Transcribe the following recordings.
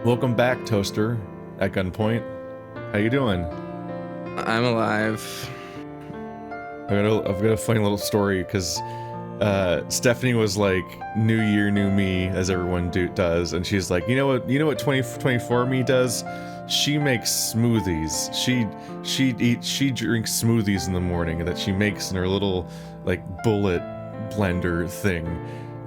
Welcome back, Toaster, at gunpoint. How you doing? I'm alive. I've got a funny little story because Stephanie was like, "New year, new me," as everyone does, and she's like, "You know what 2024 me does? She makes smoothies. She drinks smoothies in the morning that she makes in her little like bullet blender thing,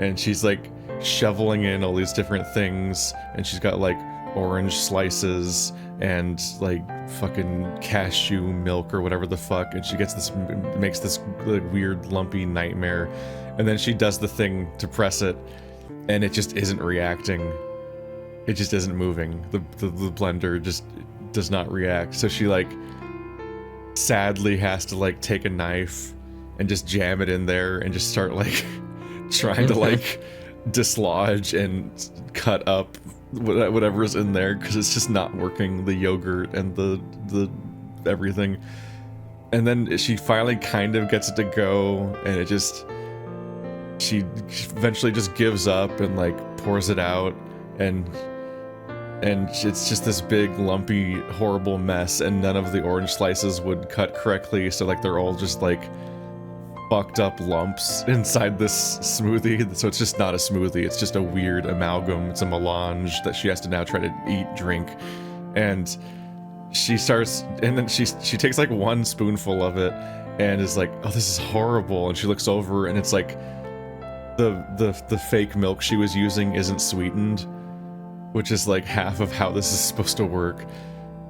and she's like shoveling in all these different things, and she's got like orange slices and like fucking cashew milk or whatever the fuck, and she makes this like, weird lumpy nightmare, and then she does the thing to press it and it just isn't reacting. It just isn't moving. The blender just does not react, so she like sadly has to like take a knife and just jam it in there and just start like trying to like dislodge and cut up whatever's in there, because it's just not working, the yogurt and the everything. And then she finally kind of gets it to go, and she eventually just gives up and like pours it out, and it's just this big lumpy horrible mess, and none of the orange slices would cut correctly, so like they're all just like fucked up lumps inside this smoothie. So it's just not a smoothie, it's just a weird amalgam. It's a melange that she has to now try to eat, drink, and she takes like one spoonful of it and is like, "Oh, this is horrible," and she looks over and it's like the fake milk she was using isn't sweetened, which is like half of how this is supposed to work.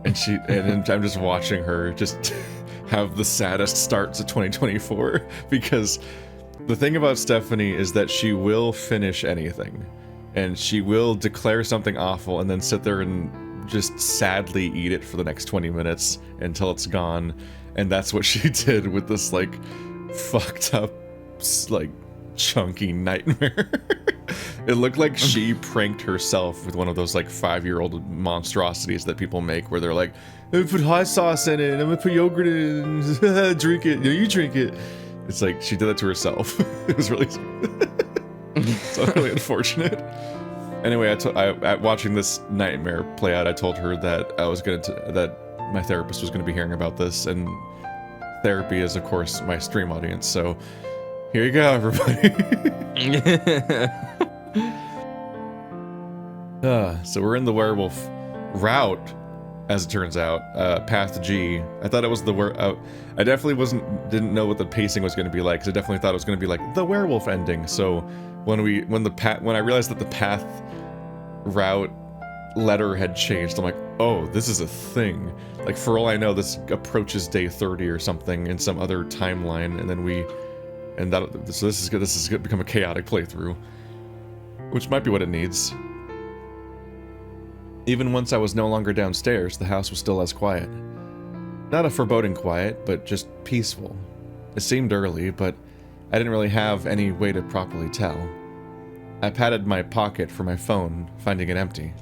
And I'm just watching her just have the saddest start to 2024, because the thing about Stephanie is that she will finish anything, and she will declare something awful and then sit there and just sadly eat it for the next 20 minutes until it's gone. And that's what she did with this like fucked up like chunky nightmare. It looked like she pranked herself with one of those like 5-year-old monstrosities that people make, where they're like, "I'm gonna put hot sauce in it, I'm gonna put yogurt in it, drink it, you drink it." It's like she did that to herself. It was really so really unfortunate. Anyway, watching this nightmare play out, I told her that that my therapist was gonna be hearing about this, and therapy is of course my stream audience, so here you go, everybody. So we're in the werewolf route, as it turns out, path G. I thought it was I definitely didn't know what the pacing was going to be like, because I definitely thought it was going to be like the werewolf ending. So when I realized that the path route letter had changed, I'm like, oh, this is a thing. Like, for all I know, this approaches day 30 or something in some other timeline, and then so this is going to become a chaotic playthrough, which might be what it needs. Even once I was no longer downstairs, the house was still as quiet. Not a foreboding quiet, but just peaceful. It seemed early, but I didn't really have any way to properly tell. I patted my pocket for my phone, finding it empty.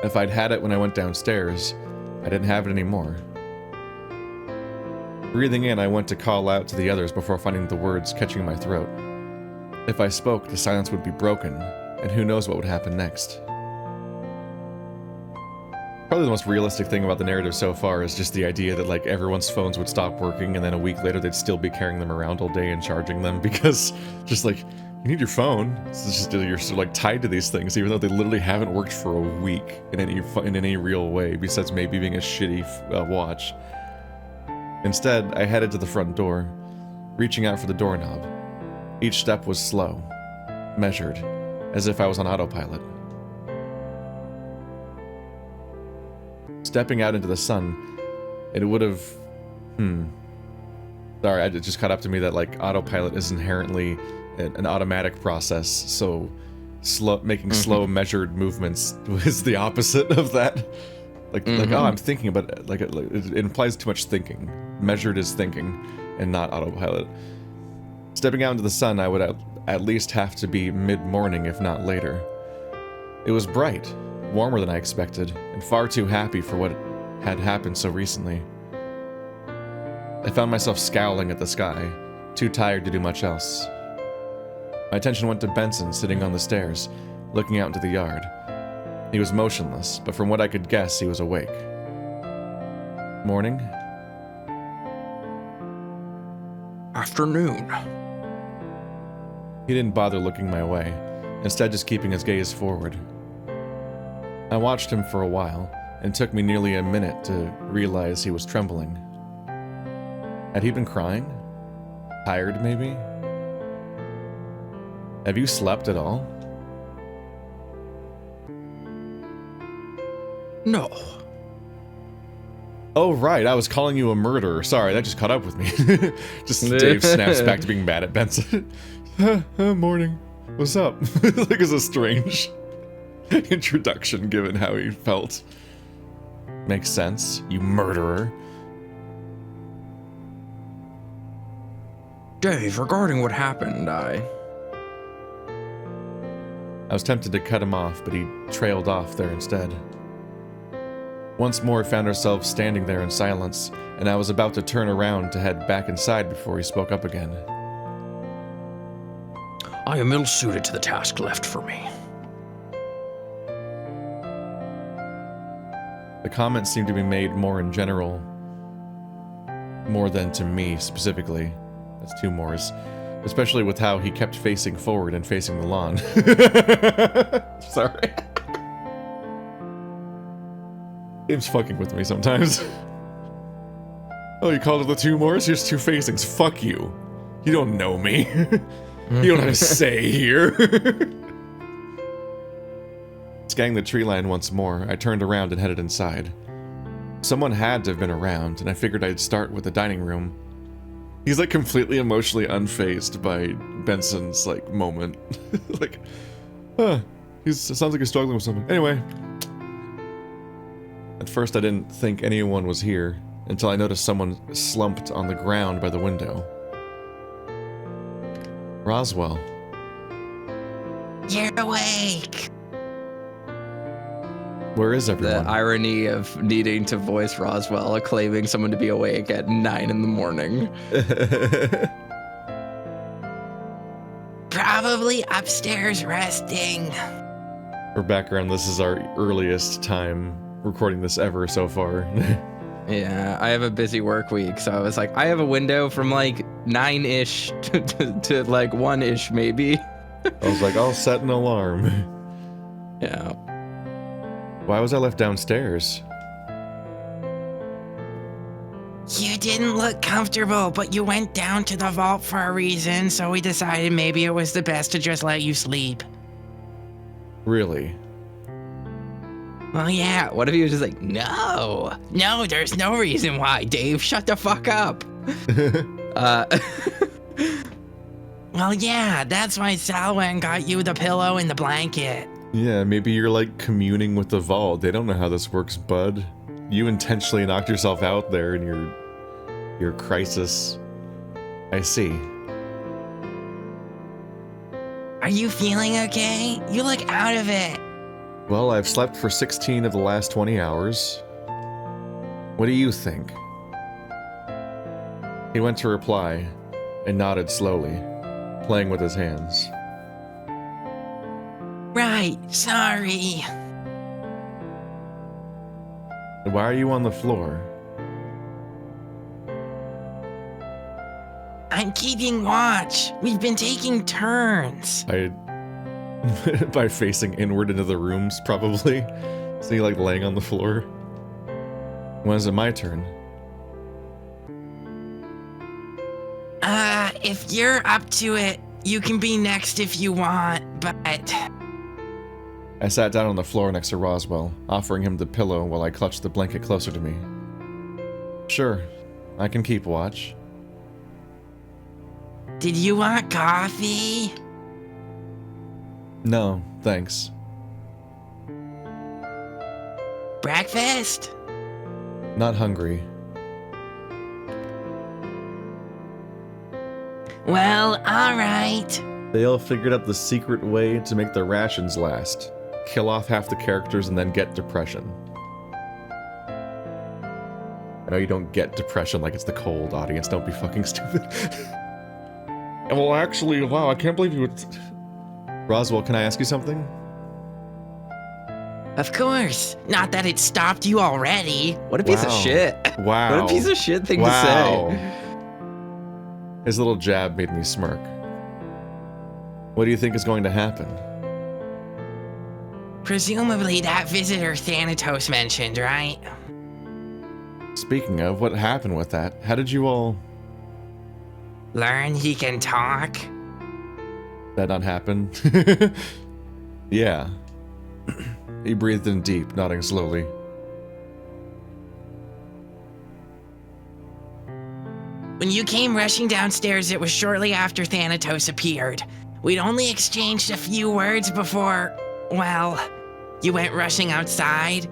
If I'd had it when I went downstairs, I didn't have it anymore. Breathing in, I went to call out to the others before finding the words catching my throat. If I spoke, the silence would be broken, and who knows what would happen next. Probably the most realistic thing about the narrative so far is just the idea that like everyone's phones would stop working, and then a week later they'd still be carrying them around all day and charging them, because just like, you need your phone. It's just you're sort of like tied to these things, even though they literally haven't worked for a week in any real way, besides maybe being a shitty watch. Instead, I headed to the front door, reaching out for the doorknob. Each step was slow, measured, as if I was on autopilot. Stepping out into the sun, it would have... Sorry, it just caught up to me that like autopilot is inherently an automatic process, so making slow measured movements is the opposite of that. Like, oh, I'm thinking, but like it implies too much thinking. Measured is thinking, and not autopilot. Stepping out into the sun, I would at least have to be mid-morning, if not later. It was bright, warmer than I expected, and far too happy for what had happened so recently. I found myself scowling at the sky, too tired to do much else. My attention went to Benson sitting on the stairs, looking out into the yard. He was motionless, but from what I could guess, he was awake. Morning? Afternoon. He didn't bother looking my way, instead just keeping his gaze forward. I watched him for a while, and it took me nearly a minute to realize he was trembling. Had he been crying? Tired, maybe? Have you slept at all? No. Oh, right, I was calling you a murderer. Sorry, that just caught up with me. Just Dave snaps back to being mad at Benson. Morning. What's up? Like, it's a strange introduction given how he felt. Makes sense, you murderer. Dave, regarding what happened, I was tempted to cut him off, but he trailed off there instead. Once more found ourselves standing there in silence, and I was about to turn around to head back inside before he spoke up again. I am ill-suited to the task left for me. The comments seemed to be made more in general, more than to me specifically. That's two mores. Especially with how he kept facing forward and facing the lawn. Sorry. Game's fucking with me sometimes. Oh, you called it the two mores? Here's two facings. Fuck you. You don't know me. You don't have a say here. Scanning the tree line once more, I turned around and headed inside. Someone had to have been around, and I figured I'd start with the dining room. He's like completely emotionally unfazed by Benson's like moment. Like, it sounds like he's struggling with something. Anyway. At first I didn't think anyone was here, until I noticed someone slumped on the ground by the window. Roswell. You're awake! Where is everyone? The irony of needing to voice Roswell claiming someone to be awake at 9 in the morning. Probably upstairs resting. For background, this is our earliest time recording this ever so far. Yeah, I have a busy work week, so I was like, I have a window from like 9-ish to like 1-ish maybe. I was like, I'll set an alarm. Yeah. Why was I left downstairs? You didn't look comfortable, but you went down to the vault for a reason, so we decided maybe it was the best to just let you sleep. Really? Well, yeah. What if he was just like, no? No, there's no reason why, Dave. Shut the fuck up. Well, yeah, that's why Sal went and got you the pillow and the blanket. Yeah, maybe you're like communing with the vault. They don't know how this works, bud. You intentionally knocked yourself out there in your crisis. I see. Are you feeling okay? You look out of it. Well, I've slept for 16 of the last 20 hours. What do you think? He went to reply and nodded slowly, playing with his hands. Right, sorry. Why are you on the floor? I'm keeping watch. We've been taking turns. By facing inward into the rooms, probably. So you like laying on the floor. When is it my turn? If you're up to it, you can be next if you want, but... I sat down on the floor next to Roswell, offering him the pillow while I clutched the blanket closer to me. Sure, I can keep watch. Did you want coffee? No, thanks. Breakfast? Not hungry. Well, alright. They all figured out the secret way to make their rations last. Kill off half the characters and then get depression. I know you don't get depression like it's the cold, audience. Don't be fucking stupid. Well, actually, wow, I can't believe you would... Roswell, can I ask you something? Of course. Not that it stopped you already. What a piece of Wow. shit. Wow. What a piece of shit thing to say. His little jab made me smirk. What do you think is going to happen? Presumably that visitor Thanatos mentioned, right? Speaking of, what happened with that? How did you all... Learn he can talk? that not happen? Yeah. He breathed in deep, nodding slowly. When you came rushing downstairs, it was shortly after Thanatos appeared. We'd only exchanged a few words before, well, you went rushing outside.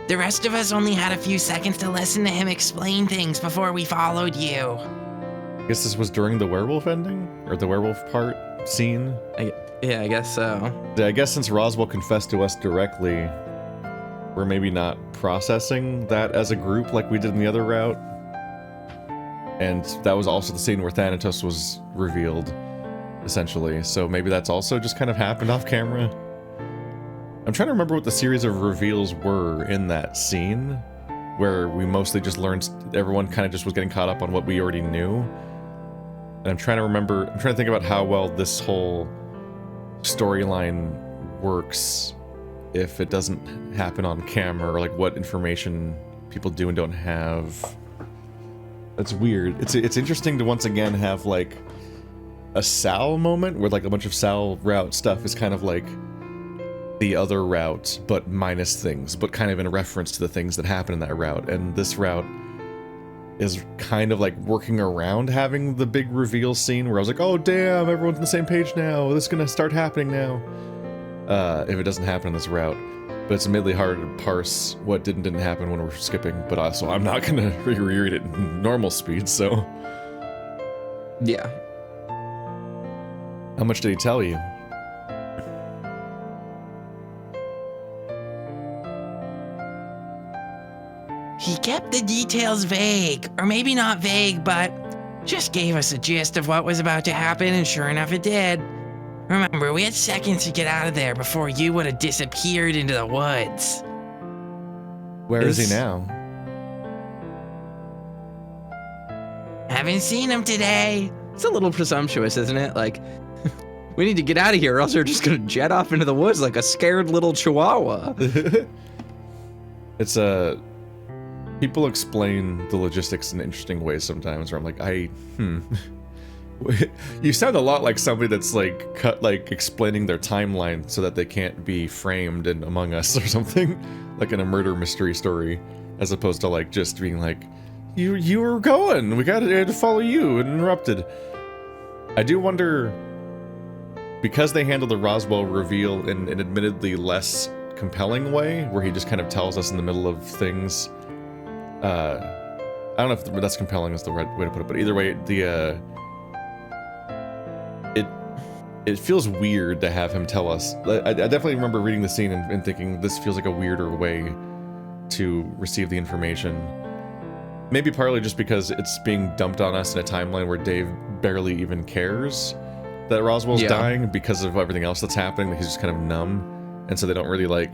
The rest of us only had a few seconds to listen to him explain things before we followed you. I guess this was during the werewolf ending? Or the werewolf part scene? Yeah, I guess so. I guess since Roswell confessed to us directly, we're maybe not processing that as a group like we did in the other route. And that was also the scene where Thanatos was revealed, essentially. So maybe that's also just kind of happened off camera. I'm trying to remember what the series of reveals were in that scene, where we mostly just learned, everyone kind of just was getting caught up on what we already knew. And I'm trying to think about how well this whole storyline works if it doesn't happen on camera, or like what information people do and don't have. That's weird. It's interesting to once again have like a Sal moment where like a bunch of Sal route stuff is kind of like the other route, but minus things, but kind of in reference to the things that happen in that route. And this route is kind of like working around having the big reveal scene where I was like, oh damn, everyone's on the same page now. This is gonna start happening now. If it doesn't happen in this route. But it's admittedly hard to parse what didn't happen when we're skipping, but also I'm not gonna reread it in normal speed, so. Yeah. How much did he tell you? He kept the details vague, or maybe not vague, but just gave us a gist of what was about to happen, and sure enough it did. Remember, we had seconds to get out of there before you would have disappeared into the woods. Where is he now? Haven't seen him today. It's a little presumptuous, isn't it? Like, we need to get out of here or else we're just gonna jet off into the woods like a scared little chihuahua. It's people explain the logistics in interesting ways sometimes, where I'm like, you sound a lot like somebody that's like explaining their timeline so that they can't be framed in Among Us or something, like in a murder mystery story, as opposed to like just being like, you were going, we had to follow you and interrupted. I do wonder, because they handled the Roswell reveal in an admittedly less compelling way, where he just kind of tells us in the middle of things. I don't know if that's compelling is the right way to put it, but either way, it feels weird to have him tell us. I definitely remember reading the scene and thinking this feels like a weirder way to receive the information. Maybe partly just because it's being dumped on us in a timeline where Dave barely even cares that Roswell's dying because of everything else that's happening. He's just kind of numb, and so they don't really like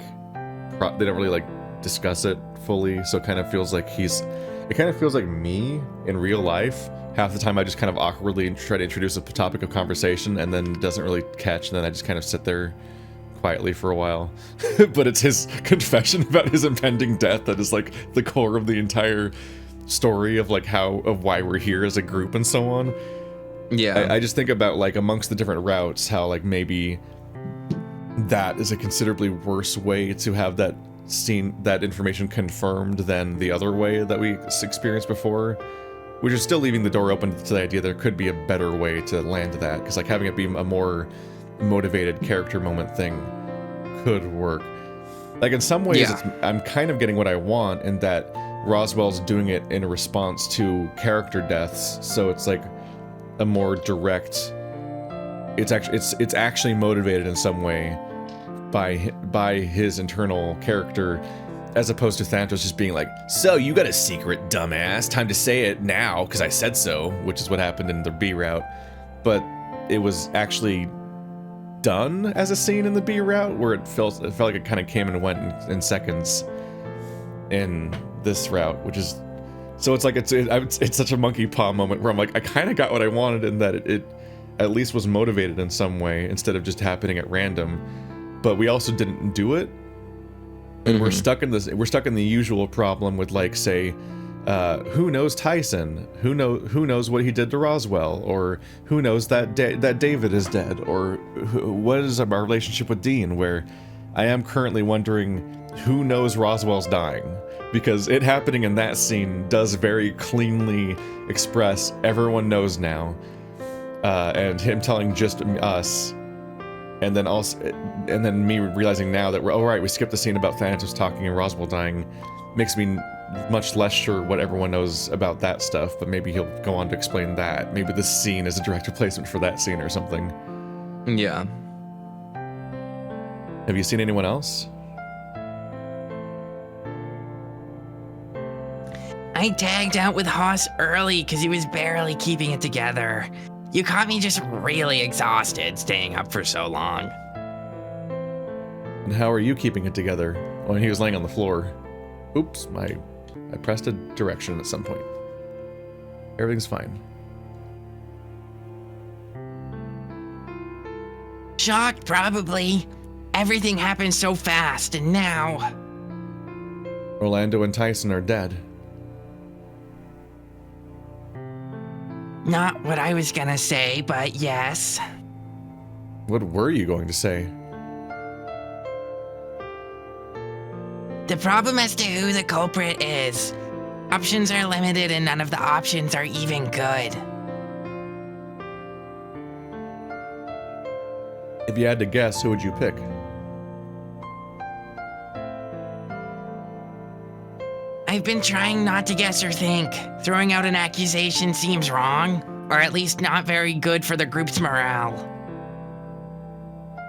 discuss it fully. So it kind of feels like me in real life. Half the time I just kind of awkwardly try to introduce a topic of conversation and then doesn't really catch, and then I just kind of sit there quietly for a while. But it's his confession about his impending death that is like the core of the entire story of like why we're here as a group and so on. Yeah. I just think about like amongst the different routes, how like maybe that is a considerably worse way to have that information confirmed than the other way that we experienced before. Which is still leaving the door open to the idea there could be a better way to land that, because like having it be a more motivated character moment thing could work. Like in some ways, I'm kind of getting what I want in that Roswell's doing it in response to character deaths, so it's like a more direct. It's actually motivated in some way by his internal character. As opposed to Thanatos just being like, so you got a secret, dumbass. Time to say it now, because I said so, which is what happened in the B route. But it was actually done as a scene in the B route, where it felt like it kind of came and went in seconds in this route, which is, so it's like it's such a monkey paw moment where I'm like, I kind of got what I wanted in that it at least was motivated in some way instead of just happening at random, but we also didn't do it, and we're stuck in the usual problem with, like, say, who knows Tyson? Who knows what he did to Roswell? Or who knows that David is dead? Or what is our relationship with Dean? Where I am currently wondering who knows Roswell's dying, because it happening in that scene does very cleanly express everyone knows now, and him telling just us, and then me realizing now that we skipped the scene about Thanatos talking and Roswell dying, makes me much less sure what everyone knows about that stuff, but maybe he'll go on to explain that. Maybe this scene is a direct replacement for that scene or something. Yeah. Have you seen anyone else? I tagged out with Haas early because he was barely keeping it together. You caught me just really exhausted staying up for so long. And how are you keeping it together when he was laying on the floor? Oops, I pressed a direction at some point. Everything's fine. Shocked, probably. Everything happened so fast, and now... Orlando and Tyson are dead. Not what I was gonna say, but yes. What were you going to say? The problem as to who the culprit is. Options are limited and none of the options are even good. If you had to guess, who would you pick? I've been trying not to guess or think. Throwing out an accusation seems wrong, or at least not very good for the group's morale.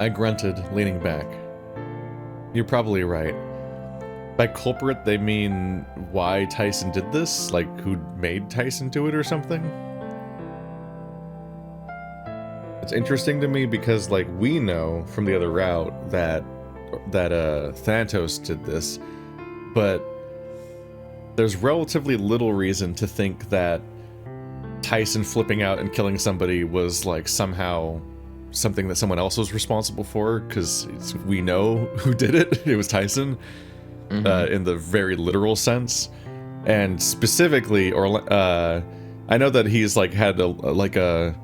I grunted, leaning back. You're probably right. By culprit, they mean why Tyson did this? Like, who made Tyson do it or something? It's interesting to me because, like, we know from the other route that Thanatos did this, but there's relatively little reason to think that Tyson flipping out and killing somebody was, like, somehow something that someone else was responsible for, because we know who did it. It was Tyson. In the very literal sense, and specifically, I know that he's like had a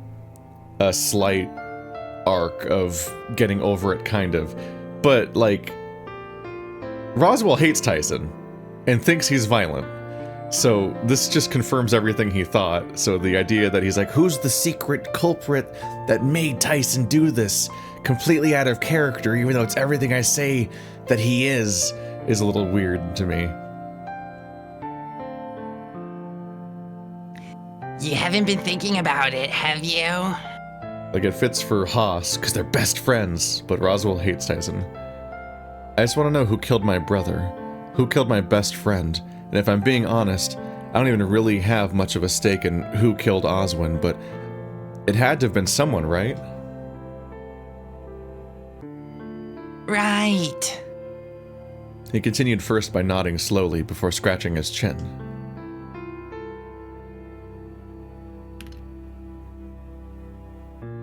slight arc of getting over it, kind of, but like Roswell hates Tyson and thinks he's violent, so this just confirms everything he thought. So the idea that he's like, who's the secret culprit that made Tyson do this, completely out of character, even though it's everything I say that he is a little weird to me. You haven't been thinking about it, have you? Like, it fits for Haas, because they're best friends, but Roswell hates Tyson. I just want to know who killed my brother, who killed my best friend, and if I'm being honest, I don't even really have much of a stake in who killed Oswin, but it had to have been someone, right? Right. He continued first by nodding slowly before scratching his chin.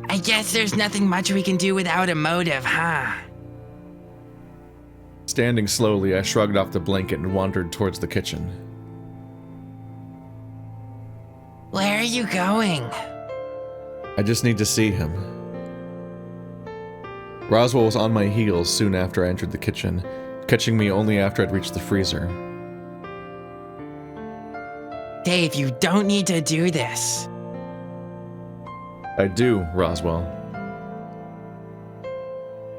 I guess there's nothing much we can do without a motive, huh? Standing slowly, I shrugged off the blanket and wandered towards the kitchen. Where are you going? I just need to see him. Roswell was on my heels soon after I entered the kitchen, catching me only after I'd reached the freezer. Dave, you don't need to do this. I do, Roswell.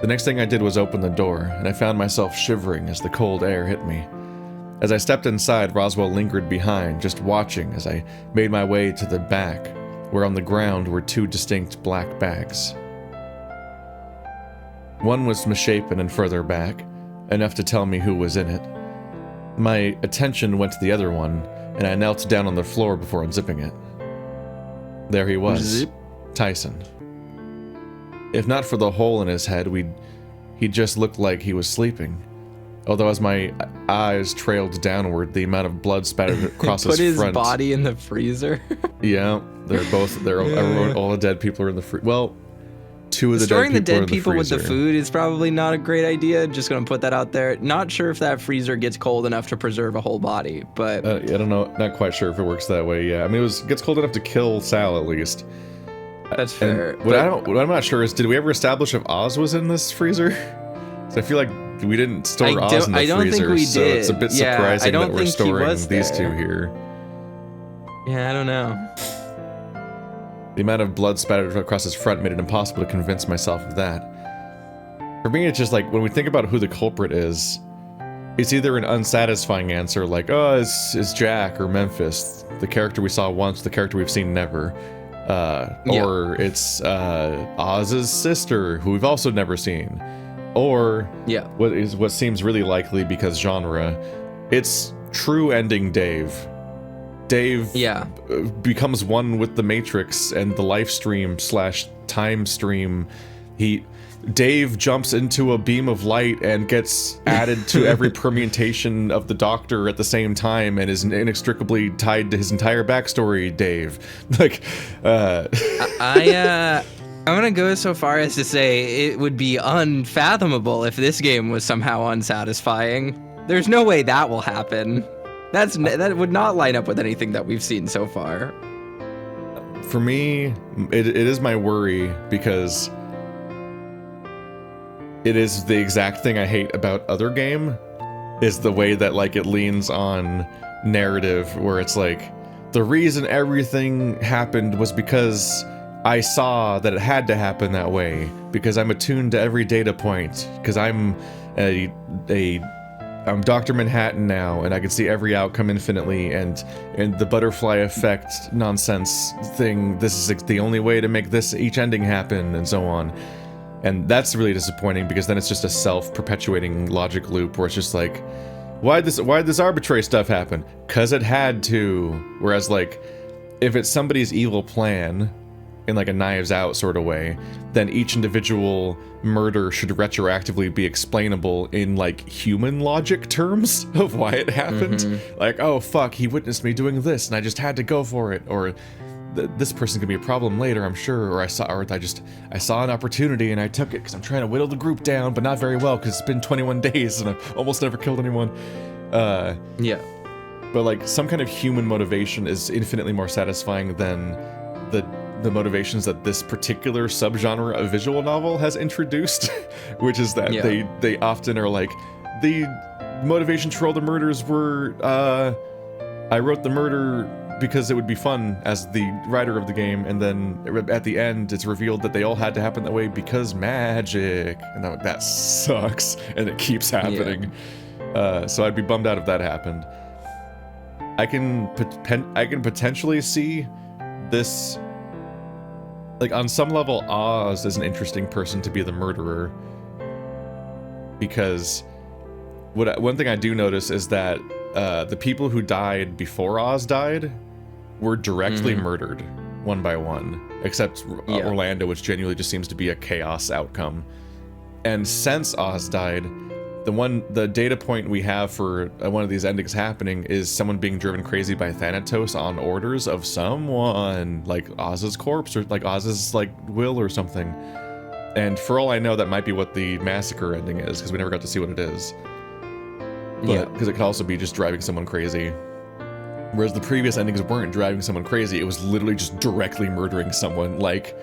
The next thing I did was open the door, and I found myself shivering as the cold air hit me. As I stepped inside, Roswell lingered behind, just watching as I made my way to the back, where on the ground were two distinct black bags. One was misshapen and further back, enough to tell me who was in it. My attention went to the other one, and I knelt down on the floor before unzipping it. There he was, Zip. Tyson. If not for the hole in his head, he just looked like he was sleeping. Although as my eyes trailed downward, the amount of blood spattered across Put his front. body in the freezer. Yeah, all the dead people are in the freezer. Well, two of the Storing the dead dead people with the freezer. food is probably not a great idea. Just gonna put that out there. Not sure if that freezer gets cold enough to preserve a whole body, but I don't know. Not quite sure if it works that way. Yeah, I mean, gets cold enough to kill Sal at least. that's fair. And what I'm not sure is, did we ever establish if Oz was in this freezer? So I feel like we didn't store Oz in the freezer, don't think we so did. it's a bit Yeah, surprising I don't that we're think he storing was these there. two here. Yeah, I don't know. The amount of blood spattered across his front made it impossible to convince myself of that. For me, it's just like, when we think about who the culprit is, it's either an unsatisfying answer, like, oh, it's Jack or Memphis, the character we saw once, the character we've seen never. Or it's Oz's sister, who we've also never seen. Or what seems really likely because genre, it's true ending Dave. Dave becomes one with the Matrix and the life stream / time stream. Dave jumps into a beam of light and gets added to every permutation of the Doctor at the same time and is inextricably tied to his entire backstory, Dave. Like, I'm gonna go so far as to say it would be unfathomable if this game was somehow unsatisfying. There's no way that will happen. That would not line up with anything that we've seen so far. For me, it is my worry because it is the exact thing I hate about other game, is the way that like it leans on narrative, where it's like, the reason everything happened was because I saw that it had to happen that way, because I'm attuned to every data point, because I'm I'm Dr. Manhattan now, and I can see every outcome infinitely, and the butterfly effect nonsense thing, this is the only way to make each ending happen, and so on. And that's really disappointing, because then it's just a self-perpetuating logic loop where it's just like, why'd this arbitrary stuff happen? 'Cause it had to. Whereas like, if it's somebody's evil plan, in like a Knives Out sort of way, then each individual murder should retroactively be explainable in like human logic terms of why it happened. Like, oh fuck, he witnessed me doing this and I just had to go for it, or this person could be a problem later, I'm sure, or I saw an opportunity and I took it because I'm trying to whittle the group down, but not very well because it's been 21 days and I've almost never killed anyone. But like, some kind of human motivation is infinitely more satisfying than the motivations that this particular subgenre of visual novel has introduced, which is that they often are like, the motivations for all the murders were, I wrote the murder because it would be fun as the writer of the game, and then at the end it's revealed that they all had to happen that way because magic, and that sucks, and it keeps happening. So I'd be bummed out if that happened. I can potentially see this, like, on some level, Oz is an interesting person to be the murderer, because one thing I do notice is that the people who died before Oz died were directly murdered one by one, except Orlando, which genuinely just seems to be a chaos outcome. And since Oz died, the data point we have for one of these endings happening is someone being driven crazy by Thanatos on orders of someone, like Oz's corpse or like Oz's like will or something. And for all I know, that might be what the massacre ending is, because we never got to see what it is. But because it could also be just driving someone crazy. Whereas the previous endings weren't driving someone crazy, it was literally just directly murdering someone, like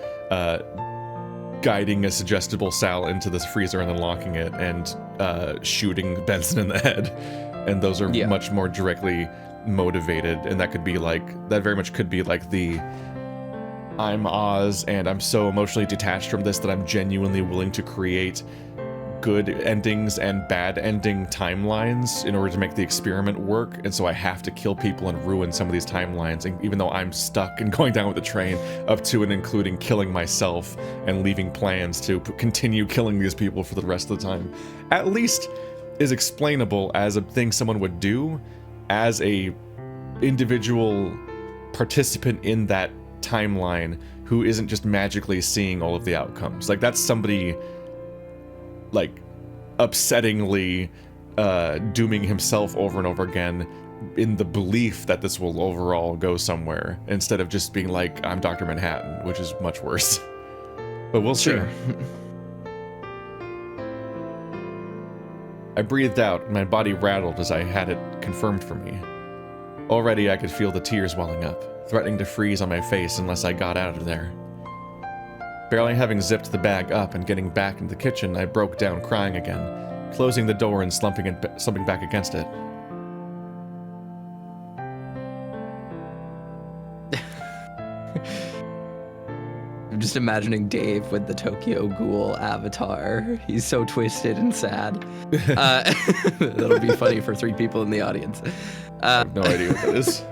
guiding a suggestible Sal into this freezer and then locking it, and shooting Benson in the head. And those are much more directly motivated, and that very much could be like the, I'm Oz and I'm so emotionally detached from this that I'm genuinely willing to create good endings and bad ending timelines in order to make the experiment work, and so I have to kill people and ruin some of these timelines, and even though I'm stuck and going down with the train, up to and including killing myself and leaving plans to continue killing these people for the rest of the time, at least is explainable as a thing someone would do as a individual participant in that timeline who isn't just magically seeing all of the outcomes. Like, that's somebody, like, upsettingly dooming himself over and over again in the belief that this will overall go somewhere, instead of just being like, I'm Dr. Manhattan, which is much worse. But we'll see. Sure. I breathed out, and my body rattled as I had it confirmed for me. Already I could feel the tears welling up, threatening to freeze on my face unless I got out of there. Barely having zipped the bag up and getting back into the kitchen, I broke down crying again, closing the door and slumping back against it. I'm just imagining Dave with the Tokyo Ghoul avatar. He's so twisted and sad. That'll be funny for 3 people in the audience. I have no idea what that is.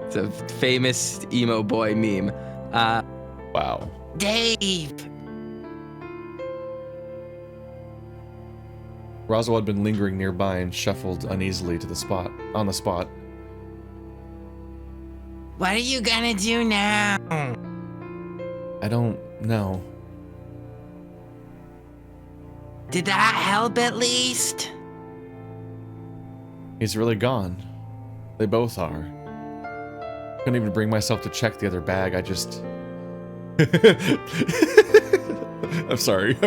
It's a famous emo boy meme. Wow. Dave! Roswell had been lingering nearby and shuffled uneasily to the spot. On the spot. What are you gonna do now? I don't know. Did that help at least? He's really gone. They both are. Couldn't even bring myself to check the other bag. I just... I'm sorry.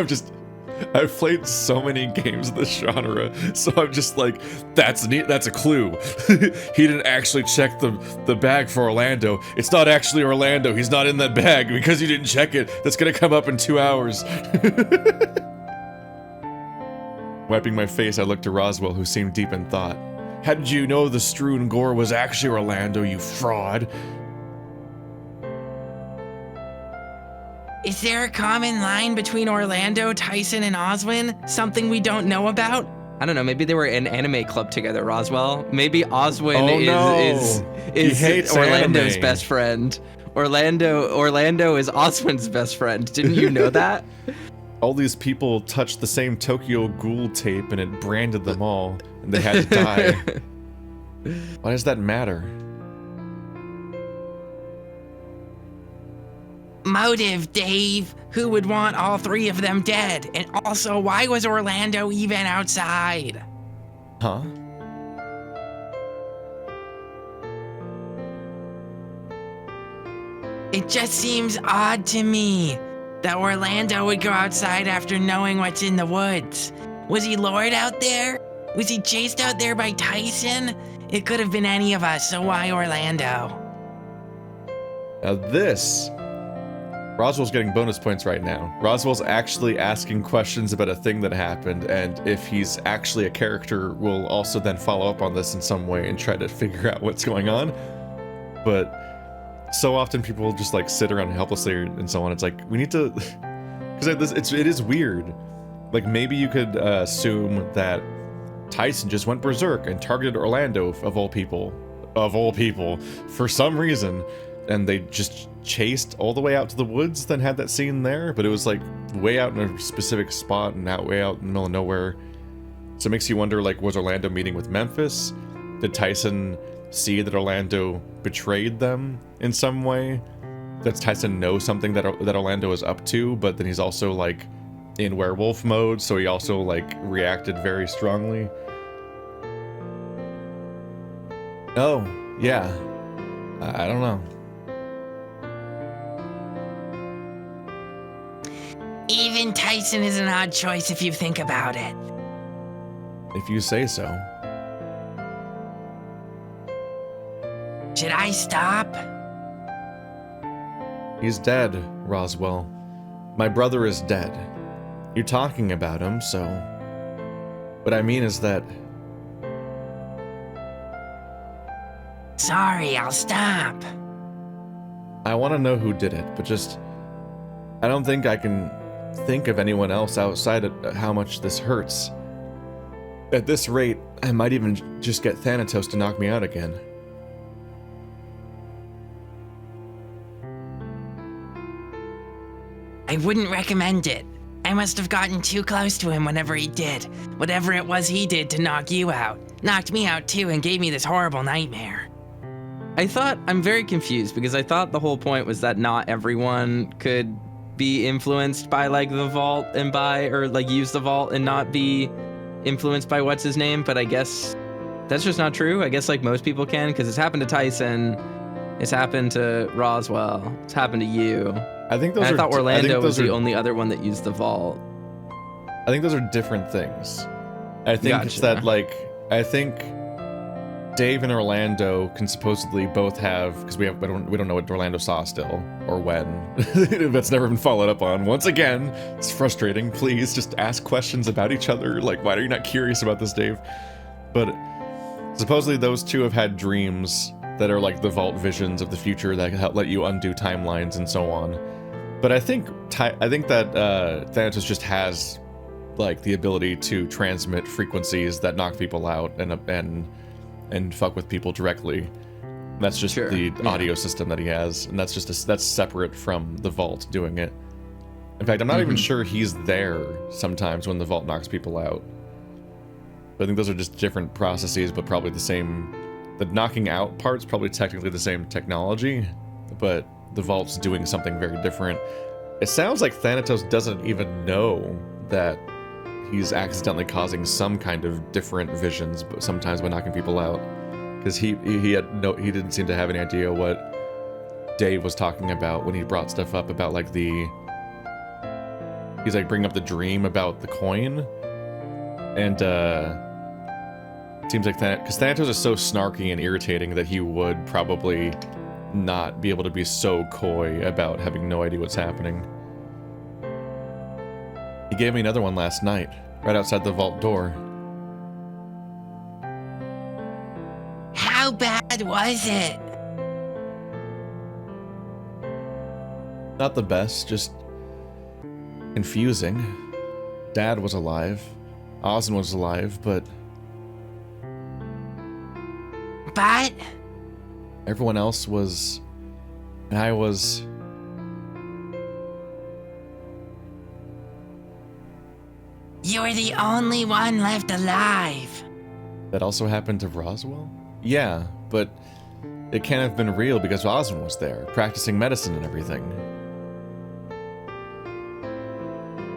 I've played so many games of this genre, so I'm just like, that's neat. That's a clue. He didn't actually check the bag for Orlando. It's not actually Orlando. He's not in that bag because you didn't check it. That's gonna come up in 2 hours. Wiping my face, I looked to Roswell, who seemed deep in thought. How did you know the strewn gore was actually Orlando, you fraud? Is there a common line between Orlando, Tyson, and Oswin? Something we don't know about? I don't know, maybe they were in anime club together, Roswell. Maybe Oswin is hates Orlando's anime. best friend. Orlando is Oswin's best friend. Didn't you know that? All these people touched the same Tokyo Ghoul tape and it branded them all, and they had to die. Why does that matter? Motive, Dave. Who would want all 3 of them dead? And also, why was Orlando even outside? Huh? It just seems odd to me that Orlando would go outside after knowing what's in the woods. Was he lured out there? Was he chased out there by Tyson? It could have been any of us, so why Orlando? Now this... Roswell's getting bonus points right now. Roswell's actually asking questions about a thing that happened, and if he's actually a character, we'll also then follow up on this in some way and try to figure out what's going on. But so often people just like sit around helplessly and so on. It's like, we need to... Because it is weird. Like, maybe you could assume that Tyson just went berserk and targeted Orlando, of all people, for some reason, and they just chased all the way out to the woods, then had that scene there, but it was like way out in a specific spot and way out in the middle of nowhere. So it makes you wonder, like, was Orlando meeting with Memphis? Did Tyson see that Orlando betrayed them in some way? Does Tyson know something that Orlando is up to, but then he's also like in werewolf mode, so he also like reacted very strongly? Oh, yeah. I don't know. Even Tyson is an odd choice if you think about it. If you say so. Should I stop? He's dead, Roswell. My brother is dead. You're talking about him, so... What I mean is that... Sorry, I'll stop. I want to know who did it, but just... I don't think I can think of anyone else outside of how much this hurts. At this rate, I might even just get Thanatos to knock me out again. I wouldn't recommend it. I must have gotten too close to him whenever he did. Whatever it was he did to knock you out. Knocked me out too and gave me this horrible nightmare. I'm very confused because I thought the whole point was that not everyone could be influenced by like the vault and or like use the vault and not be influenced by what's his name, but I guess that's just not true. I guess like most people can, because it's happened to Tyson, it's happened to Roswell, it's happened to you. I think those I thought Orlando was the are, only other one that used the vault. I think those are different things. I think it's Gotcha. that like I think Dave and Orlando can supposedly both have, because we don't know what Orlando saw still or when. That's never been followed up on. Once again, it's frustrating. Please just ask questions about each other. Like, why are you not curious about this, Dave? But supposedly those two have had dreams that are like the vault visions of the future that can help let you undo timelines and so on. But I think that Thanatos just has like the ability to transmit frequencies that knock people out and fuck with people directly. That's just the audio system that he has, and that's separate from the vault doing it. In fact, I'm not even sure he's there sometimes when the vault knocks people out. But I think those are just different processes, but probably the same. The knocking out part's probably technically the same technology, but the vault's doing something very different. It sounds like Thanatos doesn't even know that he's accidentally causing some kind of different visions, but sometimes by knocking people out, because he didn't seem to have any idea what Dave was talking about when he brought stuff up about like he's like bringing up the dream about the coin, and it seems like because Thanatos is so snarky and irritating that he would probably not be able to be so coy about having no idea what's happening. He gave me another one last night, right outside the vault door. How bad was it? Not the best, just confusing. Dad was alive. Ozin was alive, but everyone else was... And I was... You're the only one left alive. That also happened to Roswell? Yeah, but it can't have been real because Ozin was there, practicing medicine and everything.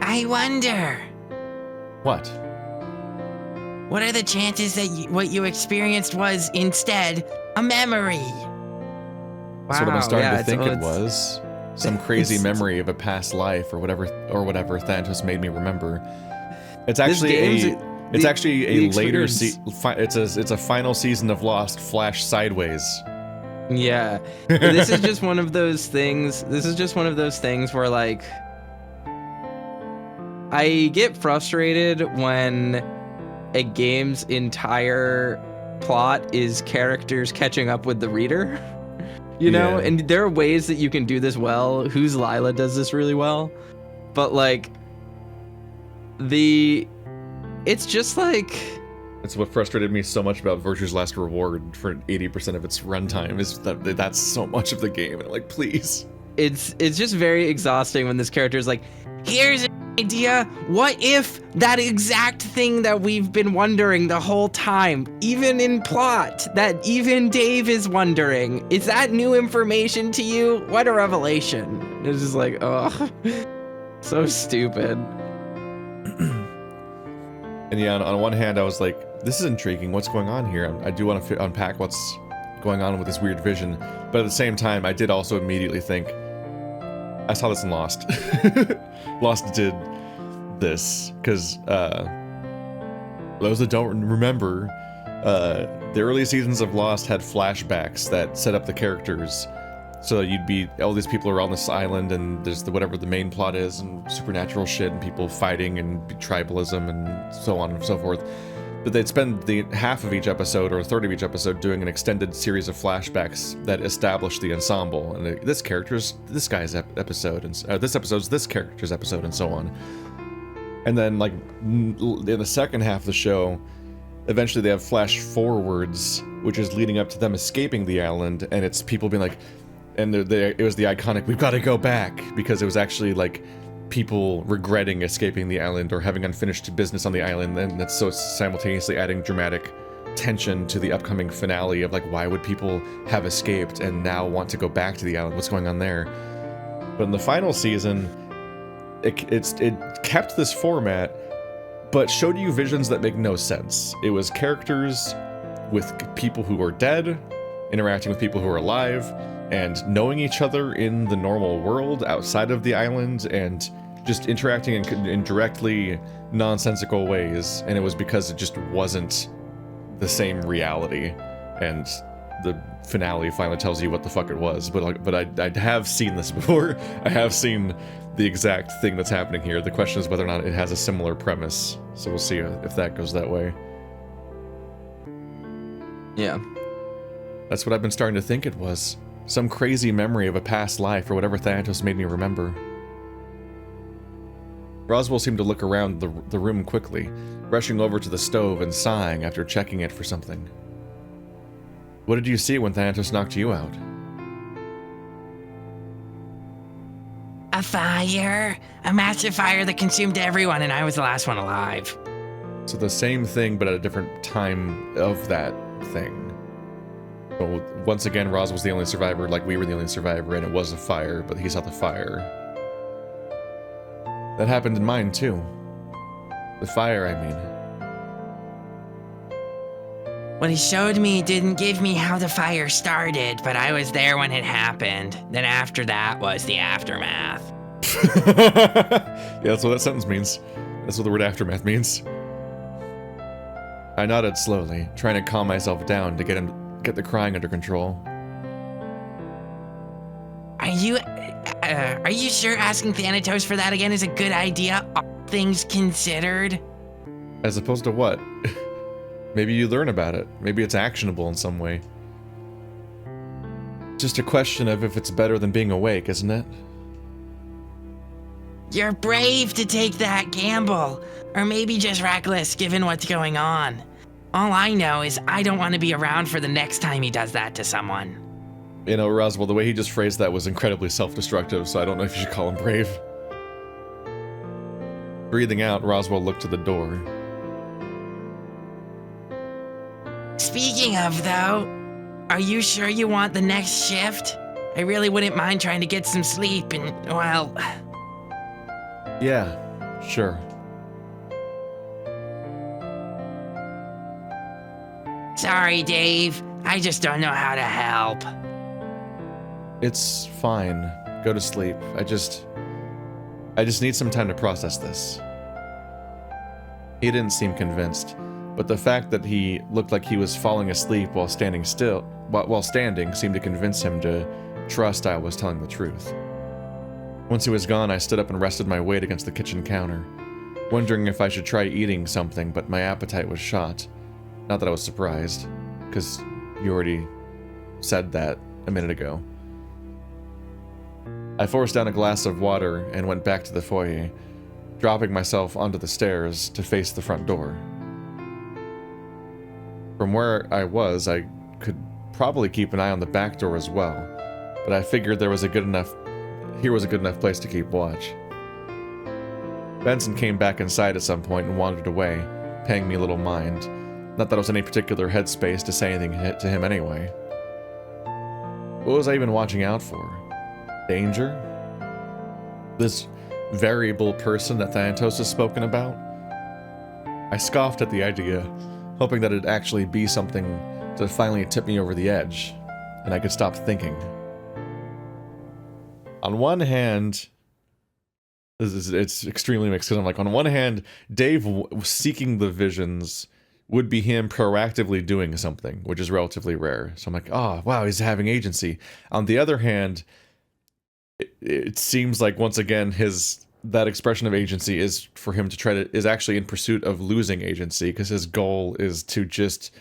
I wonder. What? What are the chances that what you experienced was instead a memory? That's what I'm starting to think it it's- was. Some crazy memory of a past life or whatever Thanatos made me remember. It's actually a later it's a final season of Lost flash sideways. Yeah. This is just one of those things. This is just one of those things where like I get frustrated when a game's entire plot is characters catching up with the reader. You know, Yeah. and there are ways that you can do this well. Who's Lila does this really well. But like it's just like It's what frustrated me so much about Virtue's Last Reward for 80% of its runtime is that's so much of the game. And like, please. it's just very exhausting when this character is like, Here's an idea. What if that exact thing that we've been wondering the whole time, even in plot, that even Dave is wondering, is that new information to you? What a revelation. It's just like, oh, so stupid. And yeah, on one hand, I was like, this is intriguing. What's going on here? I do want to unpack what's going on with this weird vision. But at the same time, I did also immediately think, I saw this in Lost. Lost did this, because those that don't remember, the early seasons of Lost had flashbacks that set up the characters. So you'd be, all these people are on this island, and there's whatever the main plot is, and supernatural shit, and people fighting, and tribalism, and so on and so forth. But they'd spend the half of each episode, or a third of each episode, doing an extended series of flashbacks that establish the ensemble. And this character's this guy's episode, and this episode's this character's episode, and so on. And then, like, in the second half of the show, eventually they have flash forwards, which is leading up to them escaping the island, and it's people being like, and it was the iconic, we've got to go back, because it was actually like people regretting escaping the island or having unfinished business on the island, and that's so simultaneously adding dramatic tension to the upcoming finale of like, why would people have escaped and now want to go back to the island? What's going on there? But in the final season, it kept this format, but showed you visions that make no sense. It was characters with people who are dead, interacting with people who are alive, and knowing each other in the normal world outside of the island, and just interacting in directly nonsensical ways. And it was because it just wasn't the same reality. And the finale finally tells you what the fuck it was. But I have seen this before. I have seen the exact thing that's happening here. The question is whether or not it has a similar premise. So we'll see if that goes that way. Yeah. That's what I've been starting to think it was. Some crazy memory of a past life or whatever Thanatos made me remember. Roswell seemed to look around the room quickly, rushing over to the stove and sighing after checking it for something. What did you see when Thanatos knocked you out? A fire. A massive fire that consumed everyone, and I was the last one alive. So the same thing, but at a different time of that thing. So once again, Roswell's the only survivor, like we were the only survivor, and it was a fire, but he saw the fire. That happened in mine, too. The fire, I mean. What he showed me didn't give me how the fire started, but I was there when it happened. Then after that was the aftermath. Yeah, that's what that sentence means. That's what the word aftermath means. I nodded slowly, trying to calm myself down to get the crying under control. Are you sure asking Thanatos for that again is a good idea, all things considered? As opposed to what? Maybe you learn about it. Maybe it's actionable in some way. Just a question of if it's better than being awake, isn't it? You're brave to take that gamble, or maybe just reckless given what's going on. All I know is I don't want to be around for the next time he does that to someone. You know, Roswell, the way he just phrased that was incredibly self-destructive, so I don't know if you should call him brave. Breathing out, Roswell looked to the door. Speaking of, though, are you sure you want the next shift? I really wouldn't mind trying to get some sleep and, well... Yeah, sure. Sorry, Dave. I just don't know how to help. It's fine. Go to sleep. I just need some time to process this. He didn't seem convinced, but the fact that he looked like he was falling asleep while standing seemed to convince him to trust I was telling the truth. Once he was gone, I stood up and rested my weight against the kitchen counter, wondering if I should try eating something, but my appetite was shot. Not that I was surprised, because you already said that a minute ago. I forced down a glass of water and went back to the foyer, dropping myself onto the stairs to face the front door. From where I was, I could probably keep an eye on the back door as well, but I figured here was a good enough place to keep watch. Benson came back inside at some point and wandered away, paying me little mind. Not that I was in any particular headspace to say anything to him anyway. What was I even watching out for? Danger? This variable person that Thanatos has spoken about? I scoffed at the idea, hoping that it'd actually be something to finally tip me over the edge, and I could stop thinking. On one hand, it's extremely mixed, because I'm like, on one hand, Dave seeking the visions would be him proactively doing something, which is relatively rare. So I'm like, oh, wow, he's having agency. On the other hand, it seems like, once again, that expression of agency is for him is actually in pursuit of losing agency, because his goal is to just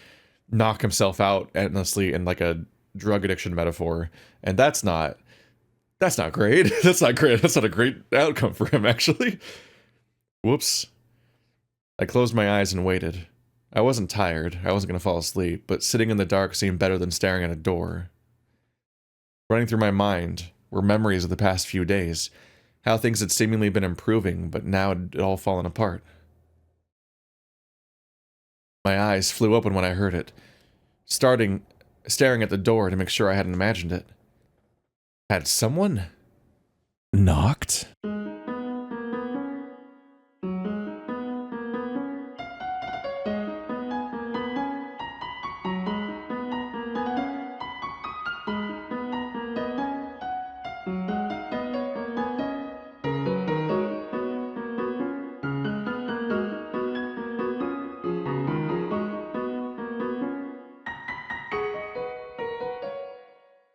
knock himself out endlessly in like a drug addiction metaphor. And that's not great. That's not great. That's not a great outcome for him, actually. Whoops. I closed my eyes and waited. I wasn't tired. I wasn't going to fall asleep, but sitting in the dark seemed better than staring at a door. Running through my mind were memories of the past few days, how things had seemingly been improving, but now it had all fallen apart. My eyes flew open when I heard it, staring at the door to make sure I hadn't imagined it. Had someone knocked?